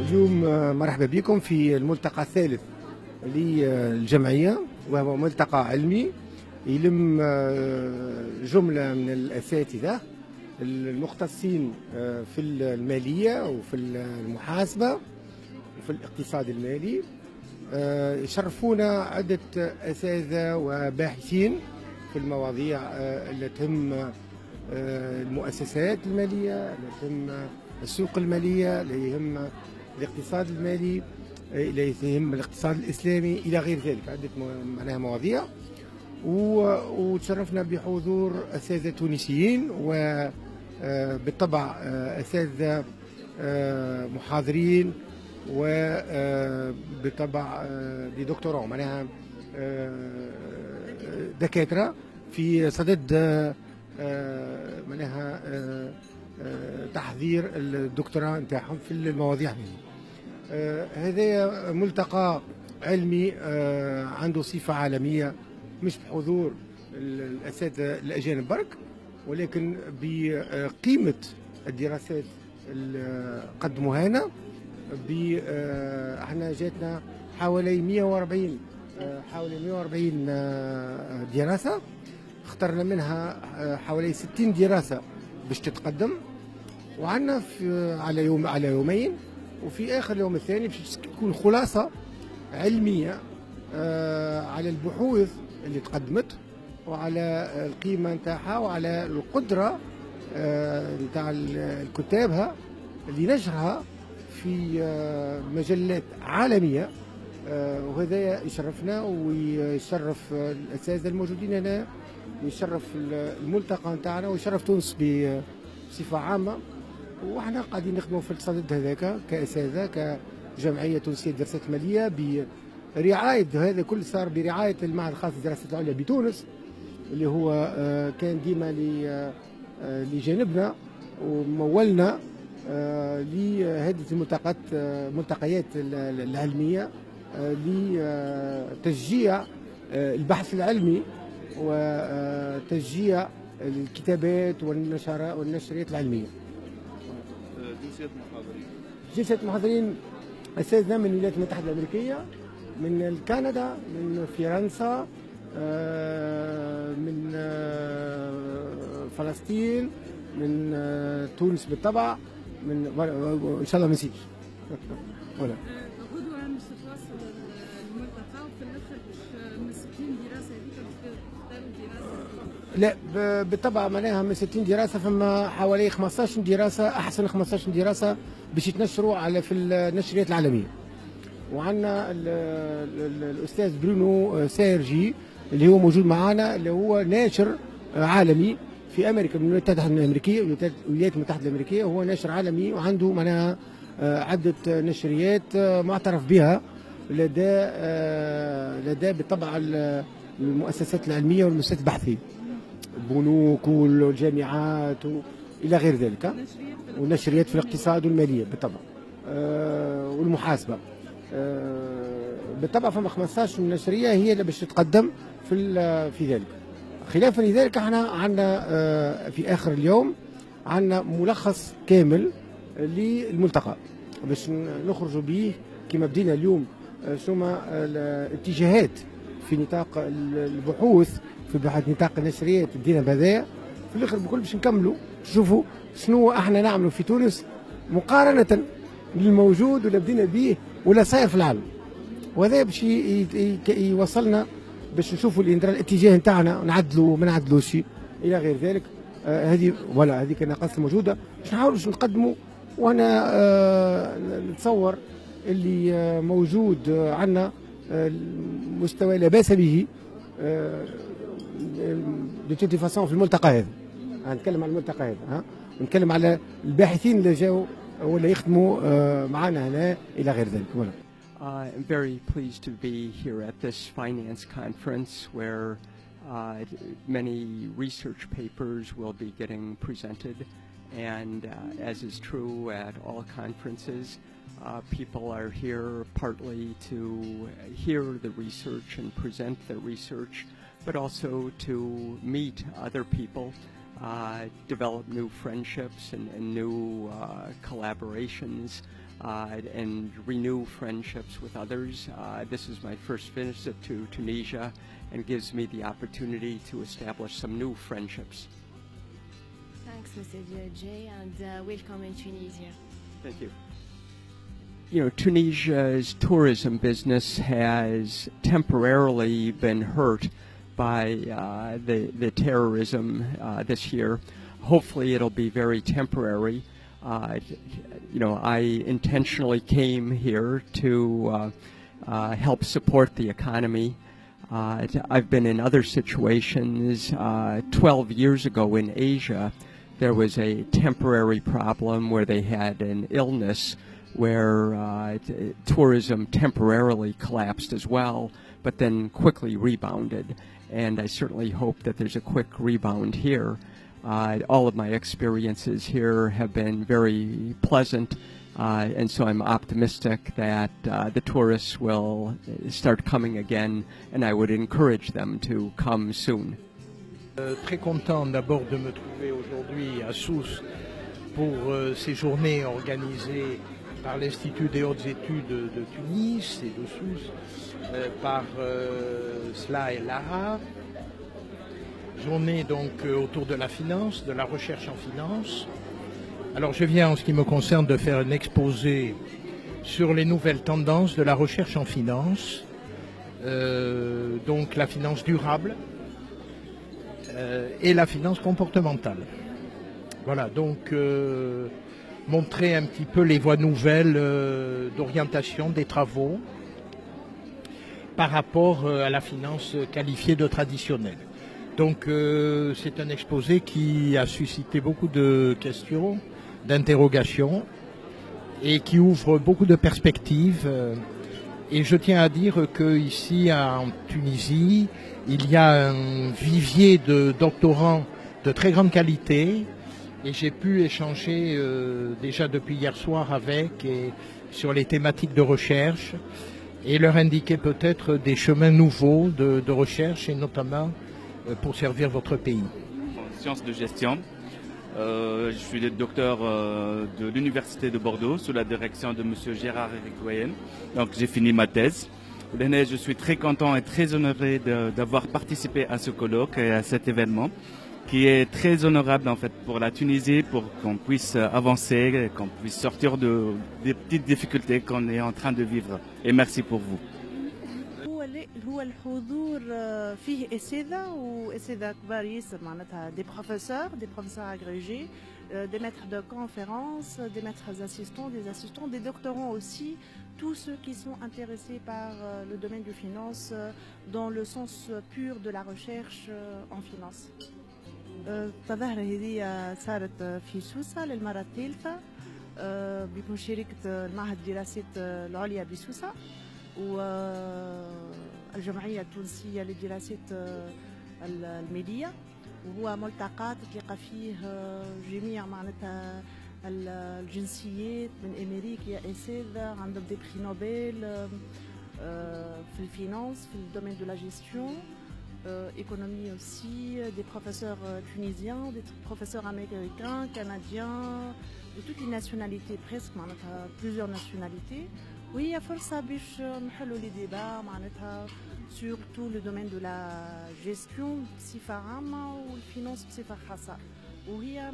اليوم مرحبا بكم في الملتقى الثالث للجمعية، وهو ملتقى علمي يلم جملة من الأساتذة المختصين في المالية وفي المحاسبة وفي الاقتصاد المالي. يشرفونا عدة أساتذة وباحثين في المواضيع التي تهم المؤسسات المالية، اللي تهم السوق المالية، اللي يهم الاقتصاد المالي، اللي يهم الاقتصاد الإسلامي إلى غير ذلك، عدة معناها مواضيع. وتشرفنا بحضور أساتذة تونسيين وبالطبع أساتذة محاضرين وبالطبع دكتوراه، معناها دكاترة في صدد معناها تحضير الدكتوراه نتاعهم في المواضيع هذه. هذا ملتقى علمي عنده صفة عالمية، مش بحضور الأساتذة الأجانب برك، ولكن بقيمة الدراسات اللي قدموها لنا. احنا جاتنا حوالي 140 دراسة، اخترنا منها حوالي 60 دراسة باش تتقدم، وعندنا على يومين، وفي آخر اليوم الثاني باش تكون خلاصة علمية على البحوث اللي تقدمت، وعلى القيمة نتاعها، وعلى القدرة نتاع الكتابها لنشرها في مجلات عالمية. وهذا يشرفنا ويشرف الأساتذة الموجودين هنا، ويشرف الملتقى نتاعنا، ويشرف تونس بصفة عامة. وإحنا قاعدين نخدموا في الصدد هذاك كأساتذة، كجمعية تونسية للدراسات المالية، برعاية هذا كل صار برعاية المعهد الخاص للدراسات العليا بتونس، اللي هو كان ديما لجانبنا ومولنا لهذه الملتقيات العلمية لتشجيع البحث العلمي وتشجيع الكتابات والنشريات العلمية. جنسيات المحاضرين أساتذة من الولايات المتحدة الأمريكية، من كندا، من فرنسا، من فلسطين، من تونس بالطبع، من ان شاء الله ما نسيتش. غدوه مش تواصل الملتقى، وفي الاخر من 60 دراسه هذيك تختاروا دراسه؟ لا بالطبع معناها من 60 دراسه فما حوالي 15 دراسه، احسن 15 دراسه باش يتنشروا في النشريات العالميه. وعندنا الاستاذ برونو سيرجي اللي هو موجود معنا، اللي هو ناشر عالمي في امريكا، من الولايات المتحده الامريكيه، الولايات المتحده الامريكيه. هو ناشر عالمي وعنده معناها عده نشريات معترف بها لدى بالطبع المؤسسات العلميه والمؤسسات البحثيه، البنوك والجامعات الى غير ذلك، والنشريات في الاقتصاد والماليه بالطبع والمحاسبه. بالطبع فما 15 نشريه هي اللي باش تتقدم في ذلك. خلافا لذلك احنا عندنا في اخر اليوم عندنا ملخص كامل للملتقى باش نخرجوا به كما بدينا اليوم، شنو الاتجاهات في نطاق البحوث، في نطاق النشريات بدينا بهذايا. في الاخر بكل باش نكملوا نشوفوا شنو احنا نعملوا في تونس مقارنه بالموجود ولا بدينا به ولا صاير في العالم، وهذا باش يوصلنا باش نشوفوا الاتجاه نتاعنا، نعدلوا ما نعدلوش الى غير ذلك. هذه كان النقاط الموجوده باش نحاولوا باش نقدموا. وانا نتصور اللي موجود عندنا مستوى لا باس به دو توت فاسون في الملتقى هذا. نتكلم على الملتقى هذا، ونتكلم على الباحثين اللي جاوا ولا يخدموا معنا هنا الى غير ذلك. I'm very pleased to be here at this finance conference where many research papers will be getting presented, and as is true at all conferences, people are here partly to hear the research and present the research, but also to meet other people, develop new friendships and new collaborations and renew friendships with others. This is my first visit to Tunisia and gives me the opportunity to establish some new friendships. Thanks, Mr. Jay, and welcome in Tunisia. Thank you. You know, Tunisia's tourism business has temporarily been hurt by the terrorism this year. Hopefully it'll be very temporary. You know, I intentionally came here to help support the economy. I've been in other situations. 12 years ago in Asia, there was a temporary problem where they had an illness where tourism temporarily collapsed as well, but then quickly rebounded. And I certainly hope that there's a quick rebound here. All of my experiences here have been very pleasant, and so I'm optimistic that the tourists will start coming again, and I would encourage them to come soon. Très content d'abord de me trouver aujourd'hui à Sousse pour ces journées organisées par l'Institut des hautes études de Tunis et de Sousse, par SLA et Lara. Journée donc autour de la finance, de la recherche en finance. Alors je viens en ce qui me concerne de faire un exposé sur les nouvelles tendances de la recherche en finance, donc la finance durable et la finance comportementale. Voilà, donc montrer un petit peu les voies nouvelles d'orientation des travaux par rapport à la finance qualifiée de traditionnelle. Donc c'est un exposé qui a suscité beaucoup de questions, d'interrogations et qui ouvre beaucoup de perspectives. Et je tiens à dire qu'ici en Tunisie, il y a un vivier de doctorants de très grande qualité et j'ai pu échanger déjà depuis hier soir avec et sur les thématiques de recherche et leur indiquer peut-être des chemins nouveaux de recherche et notamment pour servir votre pays. En sciences de gestion, je suis le docteur de l'Université de Bordeaux sous la direction de M. Gérard Érigoyen. Donc j'ai fini ma thèse. Je suis très content et très honoré d'avoir participé à ce colloque et à cet événement qui est très honorable en fait pour la Tunisie, pour qu'on puisse avancer, qu'on puisse sortir des petites difficultés qu'on est en train de vivre. Et merci pour vous. هو الحضور فيه اساتذه واساتذه كبار ياسر معناتها دي بروفيسور agrégés, des maîtres de conférences, des maîtres assistants, des doctorants aussi, tous ceux qui sont intéressés par le domaine de finance dans le sens pur de la recherche en finance. التظاهرة هذه صارت في سوسة للمرة الثالثة بمشاركة المعهد الدراسات العليا بسوسة والجمعية التونسية للدراسات المالية، وهو ملتقى تلقى فيه جميع معناتها الجنسيات من أمريكا، أساتذة عندهم دي بري نوبل في الفينانس في الدومين دو لا جيستيون، économie aussi, des professeurs tunisiens, des professeurs américains, canadiens, de toutes les nationalités presque, plusieurs nationalités. Oui, il y a فرصة باش نحلوا les débats معناتها surtout le domaine de la gestion بصفة عامة والفينانس بصفة خاصة، وهي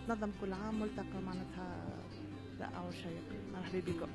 تنظم كل عام ملتقى معناتها رائع وشيق. مرحبا بكم.